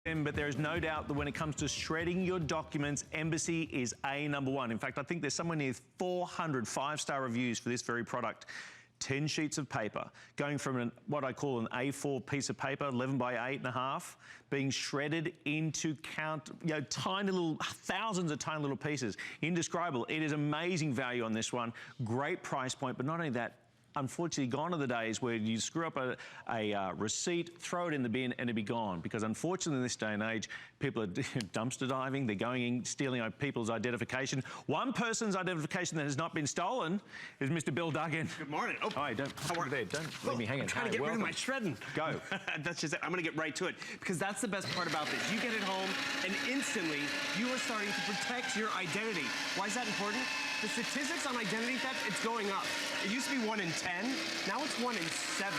But there is no doubt that when it comes to shredding your documents, Embassy is #1. In fact, I think there's somewhere near 400 5-star reviews for this very product. 10 sheets of paper, going from what I call an A4 piece of paper, 11 by 8.5, being shredded into tiny little, thousands of tiny little pieces. Indescribable. It is amazing value on this one. Great price point, but not only that, unfortunately, gone are the days where you screw up a receipt, throw it in the bin, and it'd be gone. Because unfortunately, in this day and age, people are dumpster diving. They're going in, stealing people's identification. One person's identification that has not been stolen is Mr. Bill Duggan. Good morning. Oh, hi, don't leave me hanging. I'm trying to get rid of my shredding. Go. That's just it. I'm going to get right to it because that's the best part about this. You get it home, and instantly you are starting to protect your identity. Why is that important? The statistics on identity theft, it's going up. It used to be 1 in 10, now it's 1 in 7.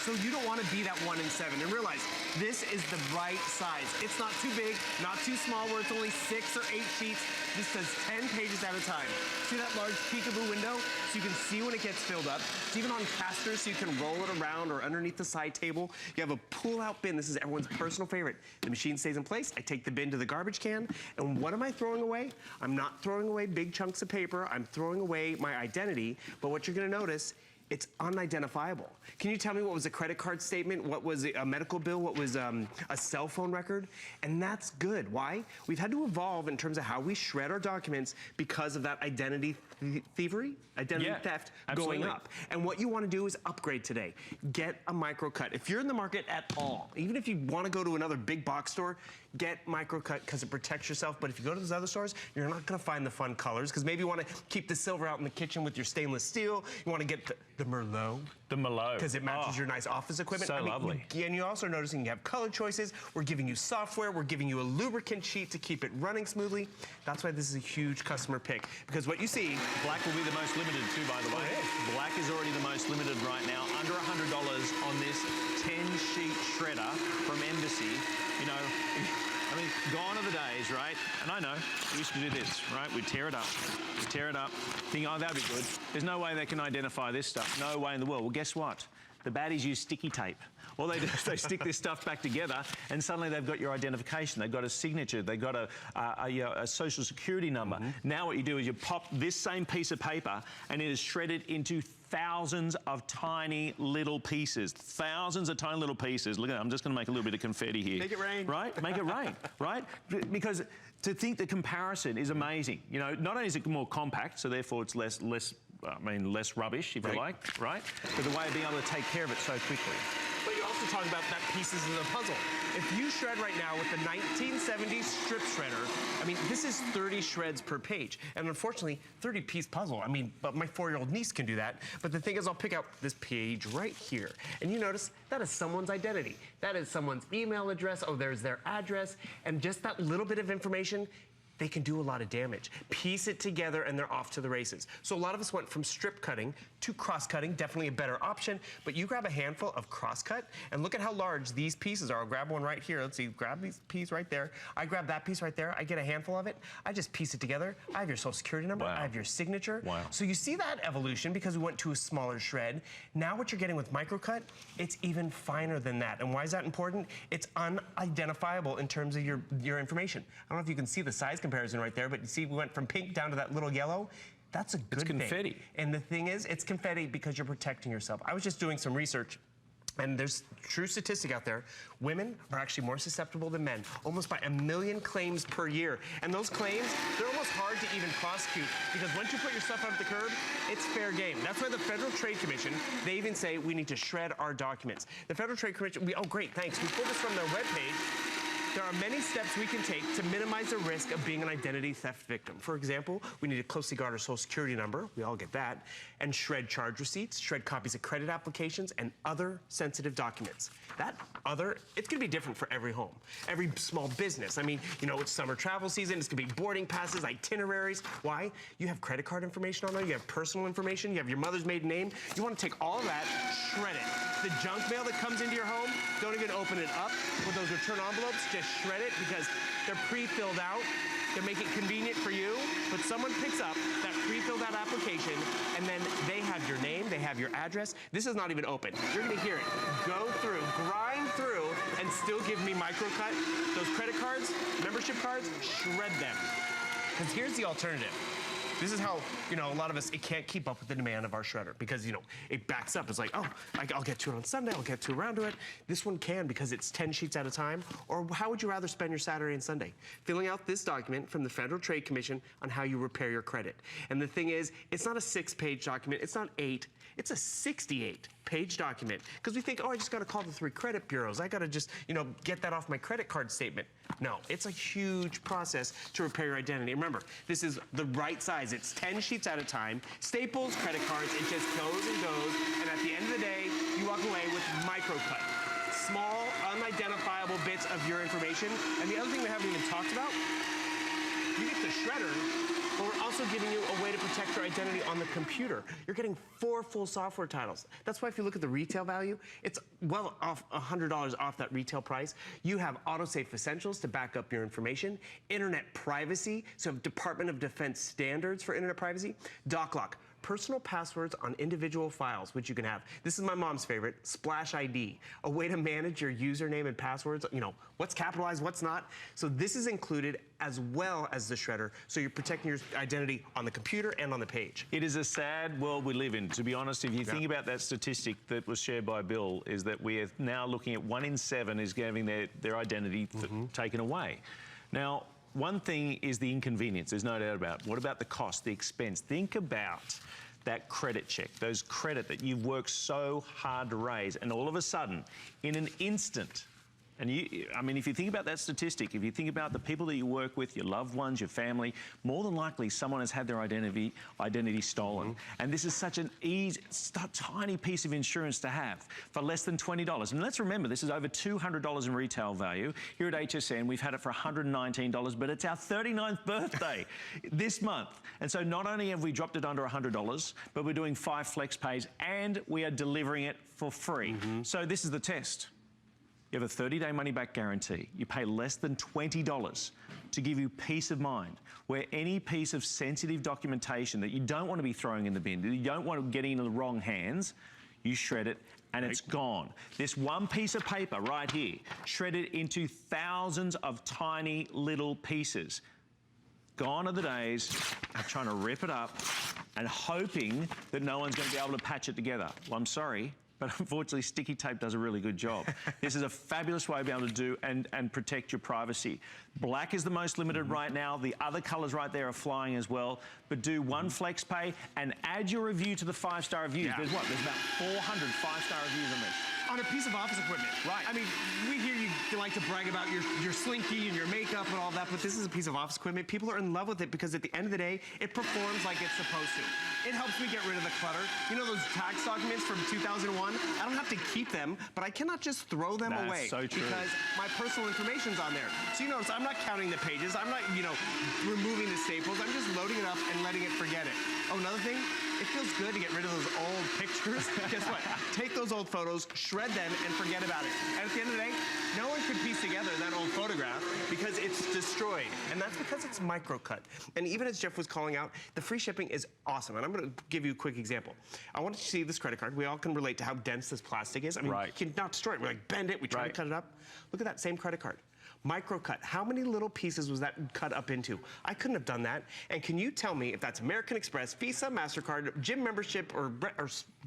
So you don't want to be that 1 in 7. And realize, this is the right size. It's not too big, not too small where it's only 6 or 8 sheets. This does 10 pages at a time. See that large peekaboo window? So you can see when it gets filled up. It's even on casters so you can roll it around or underneath the side table. You have a pull-out bin. This is everyone's personal favorite. The machine stays in place. I take the bin to the garbage can. And what am I throwing away? I'm not throwing away big chunks of paper. I'm throwing away my identity. But what you're going to notice, it's unidentifiable. Can you tell me what was a credit card statement? What was a medical bill? What was a cell phone record? And that's good. Why? We've had to evolve in terms of how we shred our documents because of that identity theft going up. And what you want to do is upgrade today. Get a Microcut. If you're in the market at all, even if you want to go to another big box store, get Microcut because it protects yourself. But if you go to those other stores, you're not going to find the fun colors because maybe you want to keep the silver out in the kitchen with your stainless steel. You want to get the Merlot. The Merlot. Because it matches your nice office equipment. So lovely. And you're also noticing you have color choices. We're giving you software. We're giving you a lubricant sheet to keep it running smoothly. That's why this is a huge customer pick. Because what you see... Black will be the most limited too, by the way. Black is already the most limited right now. Under $100 on this 10-sheet shredder from Embassy. You know... I mean, gone are the days, right? And I know, we used to do this, right? We'd tear it up, think, oh, that'd be good. There's no way they can identify this stuff. No way in the world. Well, guess what? The baddies use sticky tape. All they do is they stick this stuff back together and suddenly they've got your identification. They've got a signature. They've got a social security number. Now what you do is you pop this same piece of paper and it is shredded into thousands of tiny little pieces. Thousands of tiny little pieces. Look at that. I'm just going to make a little bit of confetti here. Make it rain. Right? Make it rain, right? Because to think the comparison is amazing. You know, not only is it more compact, so therefore it's less rubbish, if you like, right? But the way of being able to take care of it so quickly. But you're also talking about that pieces of the puzzle. If you shred right now with the 1970s strip shredder, I mean, this is 30 shreds per page. And unfortunately, 30-piece puzzle. I mean, but my 4-year-old niece can do that. But the thing is, I'll pick out this page right here. And you notice that is someone's identity. That is someone's email address. Oh, there's their address. And just that little bit of information, they can do a lot of damage. Piece it together and they're off to the races. So a lot of us went from strip cutting to cross cutting, definitely a better option, but you grab a handful of cross cut and look at how large these pieces are. I'll grab one right here. Let's see, grab this piece right there. I grab that piece right there. I get a handful of it. I just piece it together. I have your social security number. Wow. I have your signature. Wow. So you see that evolution because we went to a smaller shred. Now what you're getting with Microcut, it's even finer than that. And why is that important? It's unidentifiable in terms of your information. I don't know if you can see the size comparison right there, but you see we went from pink down to that little yellow. That's a good thing. It's confetti. And the thing is, it's confetti because you're protecting yourself. I was just doing some research, and there's true statistic out there. Women are actually more susceptible than men, almost by 1 million claims per year. And those claims, they're almost hard to even prosecute because once you put your stuff out at the curb, it's fair game. That's why the Federal Trade Commission, they even say we need to shred our documents. The Federal Trade Commission, oh great, thanks. We pulled this from their webpage. There are many steps we can take to minimize the risk of being an identity theft victim. For example, we need to closely guard our social security number, we all get that, and shred charge receipts, shred copies of credit applications, and other sensitive documents. That other, it's gonna be different for every home, every small business. I mean, you know, it's summer travel season, it's gonna be boarding passes, itineraries. Why? You have credit card information on there, you have personal information, you have your mother's maiden name. You wanna take all of that, shred it. The junk mail that comes into your home, don't even open it up with those return envelopes, just shred it because they're pre-filled out. They make it convenient for you, but someone picks up that pre-filled out application and then they have your name, they have your address. This is not even open. You're gonna hear it go through, grind through, and still give me Microcut. Those credit cards, membership cards, shred them. Because here's the alternative. This is how, you know, a lot of us, it can't keep up with the demand of our shredder because, you know, it backs up. It's like, oh, I'll get to it on Sunday, I'll get to around to it. This one can because it's 10 sheets at a time. Or how would you rather spend your Saturday and Sunday? Filling out this document from the Federal Trade Commission on how you repair your credit. And the thing is, it's not a 6-page document, it's not 8, it's a 68-page document. Because we think, oh, I just gotta call the 3 credit bureaus. I gotta just, you know, get that off my credit card statement. No, it's a huge process to repair your identity. Remember, this is the right size. It's 10 sheets at a time. Staples, credit cards, it just goes and goes. And at the end of the day, you walk away with Microcut. Small, unidentifiable bits of your information. And the other thing we haven't even talked about, you get the shredder, but we're also giving you a way to protect your identity on the computer. You're getting 4 full software titles. That's why if you look at the retail value, it's well off $100 off that retail price. You have autosave essentials to back up your information, internet privacy, so Department of Defense standards for internet privacy, DocLock, personal passwords on individual files, which you can have. This is my mom's favorite, Splash ID, a way to manage your username and passwords, you know, what's capitalized, what's not. So this is included as well as the shredder, so you're protecting your identity on the computer and on the page. It is a sad world we live in. To be honest, if you think about that statistic that was shared by Bill, is that we are now looking at 1 in 7 is having their identity taken away. Now, one thing is the inconvenience, there's no doubt about it. What about the cost, the expense? Think about that credit check, those credit that you've worked so hard to raise, and all of a sudden, in an instant, and I mean, if you think about that statistic, if you think about the people that you work with, your loved ones, your family, more than likely someone has had their identity stolen. And this is such an tiny piece of insurance to have for less than $20. And let's remember, this is over $200 in retail value. Here at HSN, we've had it for $119, but it's our 39th birthday this month. And so not only have we dropped it under $100, but we're doing 5 flex pays and we are delivering it for free. So this is the test. You have a 30-day money-back guarantee. You pay less than $20 to give you peace of mind, where any piece of sensitive documentation that you don't want to be throwing in the bin, that you don't want to get into the wrong hands, you shred it and it's gone. This one piece of paper right here, shredded into thousands of tiny little pieces. Gone are the days of trying to rip it up and hoping that no one's going to be able to patch it together. Well, I'm sorry, but unfortunately, sticky tape does a really good job. This is a fabulous way to be able to do and protect your privacy. Black is the most limited right now. The other colors right there are flying as well. But do 1 flex pay and add your review to the 5-star reviews. There's what? There's about 400 5-star reviews on this. On a piece of office equipment. Right. I mean, we hear you like to brag about your slinky and your makeup and all that, but this is a piece of office equipment. People are in love with it because at the end of the day, it performs like it's supposed to. It helps me get rid of the clutter. You know those tax documents from 2001? I don't have to keep them, but I cannot just throw them away. So true. Because my personal information's on there. So you notice I'm not counting the pages. I'm not, you know, removing the staples. I'm just loading it up and letting it forget it. Oh, another thing, it feels good to get rid of those old pictures. Guess what? Take those old photos, shred them, and forget about it. And at the end of the day, no one could piece together that old photograph because it's destroyed. And that's because it's Microcut. And even as Jeff was calling out, the free shipping is awesome. And I'm going to give you a quick example. I want to see this credit card. We all can relate to how dense this plastic is. I mean, you cannot destroy it. We like bend it. We try to cut it up. Look at that same credit card. Microcut. How many little pieces was that cut up into? I couldn't have done that. And can you tell me if that's American Express, Visa, MasterCard, gym membership, or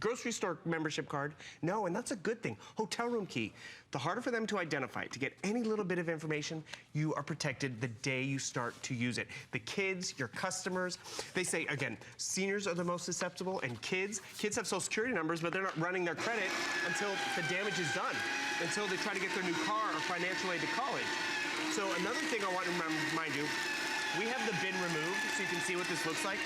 grocery store membership card? No, and that's a good thing. Hotel room key. The harder for them to identify, to get any little bit of information, you are protected the day you start to use it. The kids, your customers, they say, again, seniors are the most susceptible, and kids have Social Security numbers, but they're not running their credit until the damage is done, until they try to get their new car or financial aid to college. So another thing I want to remind you, we have the bin removed so you can see what this looks like.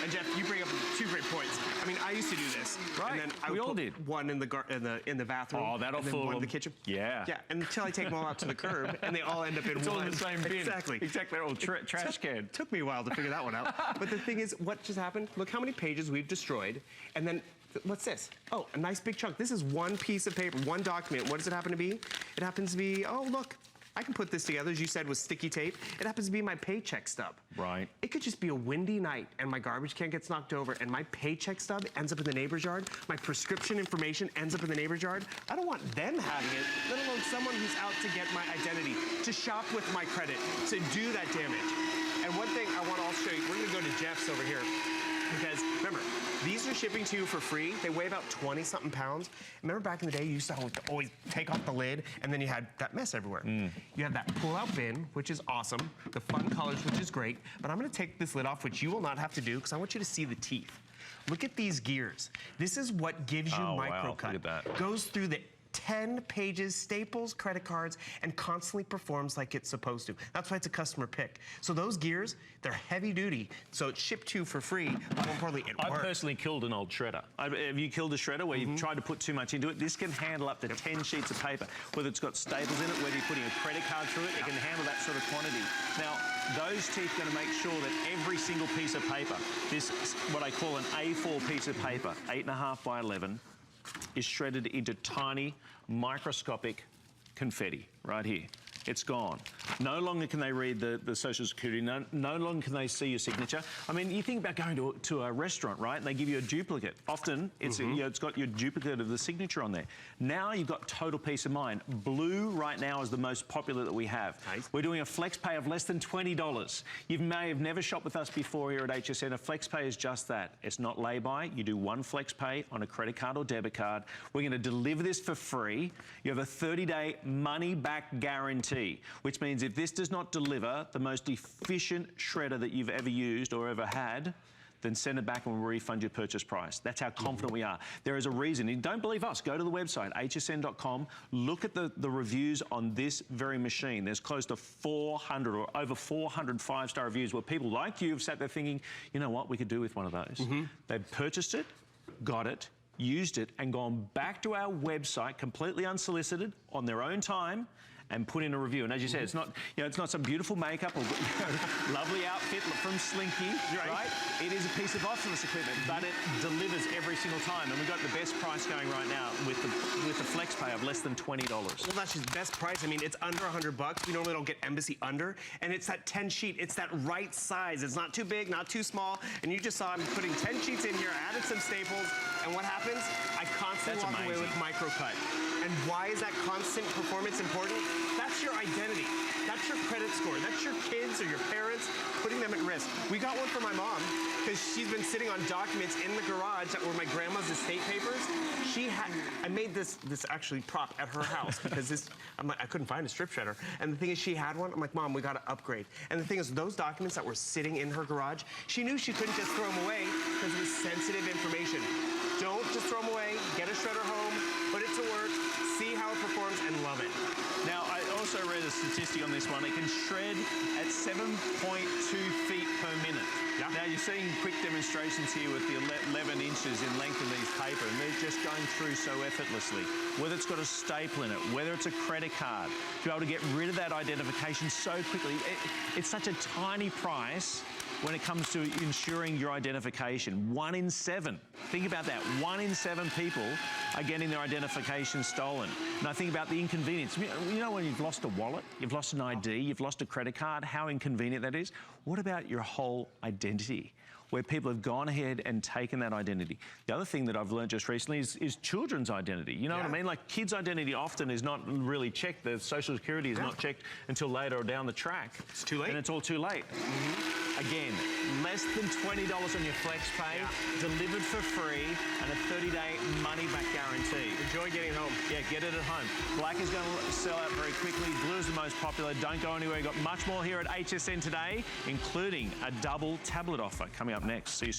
And Jeff, you bring up 2 great points. I mean, I used to do this. Right. And then I would put one in the bathroom. Oh, that'll fool one in the kitchen. Yeah. Yeah, until I take them all out to the curb and they all end up in it's one. all in the same bin. Exactly. Exactly. They're all trash can. Took me a while to figure that one out. But the thing is, what just happened? Look how many pages we've destroyed. And then what's this? Oh, a nice big chunk. This is one piece of paper, one document. What does it happen to be? It happens to be, oh, look, I can put this together, as you said, with sticky tape. It happens to be my paycheck stub. Right. It could just be a windy night and my garbage can gets knocked over and my paycheck stub ends up in the neighbor's yard. My prescription information ends up in the neighbor's yard. I don't want them having it, let alone someone who's out to get my identity, to shop with my credit, to do that damage. And one thing I want to also show you, we're going to go to Jeff's over here. Because remember, these are shipping to you for free. They weigh about 20-something pounds. Remember back in the day, you used to always take off the lid, and then you had that mess everywhere. You have that pull-out bin, which is awesome. The fun colors, which is great. But I'm gonna take this lid off, which you will not have to do, because I want you to see the teeth. Look at these gears. This is what gives you Microcut. Wow. Look at that. Goes through the 10 pages, staples, credit cards, and constantly performs like it's supposed to. That's why it's a customer pick. So those gears, they're heavy duty, so it's shipped to you for free, but more importantly, it works. I personally killed an old shredder. Have you killed a shredder where you've tried to put too much into it? This can handle up to 10 sheets of paper. Whether it's got staples in it, whether you're putting a credit card through it, it can handle that sort of quantity. Now, those teeth are going to make sure that every single piece of paper, this, what I call an A4 piece of paper, 8.5 by 11, is shredded into tiny, microscopic confetti right here. It's gone. No longer can they read the Social Security. No longer can they see your signature. I mean, you think about going to a restaurant, right? And they give you a duplicate. Often, it's you know, it's got your duplicate of the signature on there. Now you've got total peace of mind. Blue right now is the most popular that we have. Nice. We're doing a flex pay of less than $20. You may have never shopped with us before here at HSN. A flex pay is just that. It's not lay-by. You do one flex pay on a credit card or debit card. We're going to deliver this for free. You have a 30-day money-back guarantee, which means if this does not deliver the most efficient shredder that you've ever used or ever had, then send it back and we'll refund your purchase price. That's how confident we are. There is a reason. And don't believe us. Go to the website, hsn.com. Look at the reviews on this very machine. There's close to 400 or over 400 five-star reviews where people like you have sat there thinking, you know what, we could do with one of those. They've purchased it, got it, used it, and gone back to our website completely unsolicited on their own time and put in a review. And as you said, it's not, you know, it's not some beautiful makeup or lovely outfit from Slinky, right? It is a piece of office equipment, but it delivers every single time. And we've got the best price going right now with the flex pay of less than $20. Well, that's just best price. I mean, it's under $100. We normally don't get Embassy under. And it's that 10 sheet. It's that right size. It's not too big, not too small. And you just saw I'm putting 10 sheets in here, added some staples. And what happens? I constantly walk away with Microcut. And why is that constant performance important? That's your identity. That's your credit score. That's your kids or your parents, putting them at risk. We got one for my mom because she's been sitting on documents in the garage that were my grandma's estate papers. I made this actually prop at her house because I'm like, I couldn't find a strip shredder. And the thing is, she had one. I'm like, Mom, we got to upgrade. And the thing is, those documents that were sitting in her garage, she knew she couldn't just throw them away because it was sensitive information. Don't just throw them away. Get a shredder home, put it to work, see how it performs, and love it. Now, I also read a statistic on this one. It can shred at 7.2 feet per minute. Yeah. Now, you're seeing quick demonstrations here with the 11 inches in length of these paper, and they're just going through so effortlessly. Whether it's got a staple in it, whether it's a credit card, to be able to get rid of that identification so quickly. It's such a tiny price when it comes to ensuring your identification. 1 in 7. Think about that. 1 in 7 people are getting their identification stolen. And I think about the inconvenience. You know when you've lost a wallet, you've lost an ID, you've lost a credit card, how inconvenient that is? What about your whole identity, where people have gone ahead and taken that identity? The other thing that I've learned just recently is children's identity. You know what I mean? Like, kids' identity often is not really checked. The Social Security is not checked until later or down the track. It's too late. And it's all too late. Again, less than $20 on your flex pay, delivered for free, and a 30-day money-back guarantee. Enjoy getting home. Yeah, get it at home. Black is going to sell out very quickly. Blue is the most popular. Don't go anywhere. We've got much more here at HSN today, including a double tablet offer coming up next. See you soon.